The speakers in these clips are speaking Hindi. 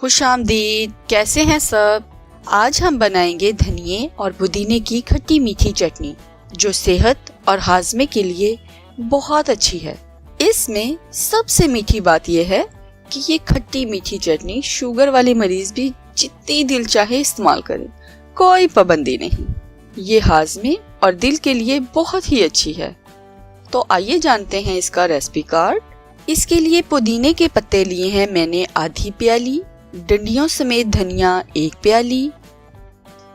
खुशामदीद, कैसे हैं सब। आज हम बनाएंगे धनिये और पुदीने की खट्टी मीठी चटनी जो सेहत और हाजमे के लिए बहुत अच्छी है। इसमें सबसे मीठी बात यह है कि ये खट्टी मीठी चटनी शुगर वाले मरीज भी जितनी दिल चाहे इस्तेमाल करें, कोई पाबंदी नहीं। ये हाजमे और दिल के लिए बहुत ही अच्छी है। तो आइए जानते हैं इसका रेसिपी कार्ड। इसके लिए पुदीने के पत्ते लिए हैं मैंने आधी प्याली, डंडियों समेत धनिया 1 प्याली,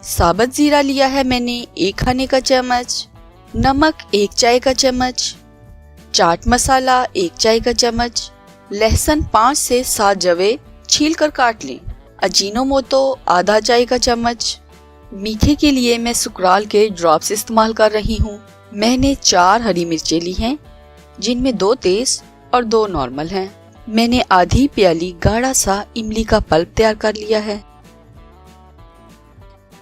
साबुत जीरा लिया है मैंने 1 खाने का चम्मच, नमक 1 चाय का चम्मच, चाट मसाला 1 चाय का चम्मच, लहसुन 5 से 7 जवे छील कर काट लें, अजीनोमोटो आधा चाय का चम्मच। मीठे के लिए मैं सुकराल के ड्रॉप्स इस्तेमाल कर रही हूँ। मैंने 4 हरी मिर्चें ली हैं जिनमें 2 तेज और 2 नॉर्मल हैं। मैंने आधी प्याली गाढ़ा सा इमली का पल्प तैयार कर लिया है।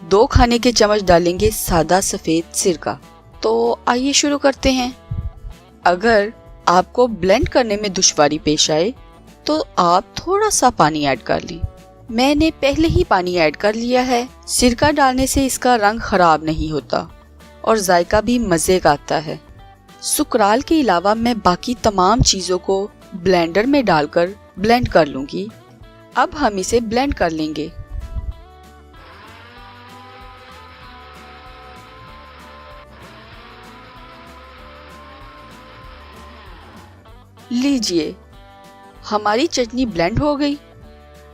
2 खाने के चम्मच डालेंगे सादा सफेद सिरका। तो आइए शुरू करते हैं। अगर आपको ब्लेंड करने में दुश्वारी पेश आए तो आप थोड़ा सा पानी ऐड कर लें। मैंने पहले ही पानी ऐड कर लिया है। सिरका डालने से इसका रंग खराब नहीं होता और जायका भी मजे का आता है। सुकराल के अलावा मैं बाकी तमाम चीजों को ब्लेंडर में डालकर ब्लेंड कर लूंगी। अब हम इसे ब्लेंड कर लेंगे। लीजिए, हमारी चटनी ब्लेंड हो गई।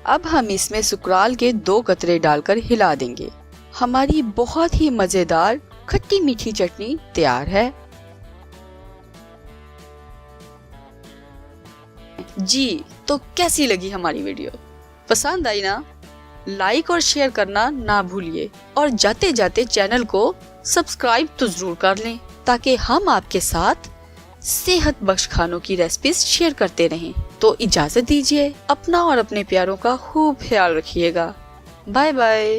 अब हम इसमें सुकराल के 2 कतरे डालकर हिला देंगे। हमारी बहुत ही मजेदार खट्टी मीठी चटनी तैयार है। जी, तो कैसी लगी हमारी वीडियो? पसंद आई ना? लाइक और शेयर करना ना भूलिए और जाते जाते चैनल को सब्सक्राइब तो जरूर कर लें ताकि हम आपके साथ सेहत बख्श खानों की रेसिपीज शेयर करते रहें। तो इजाजत दीजिए, अपना और अपने प्यारों का खूब ख्याल रखिएगा। Bye bye.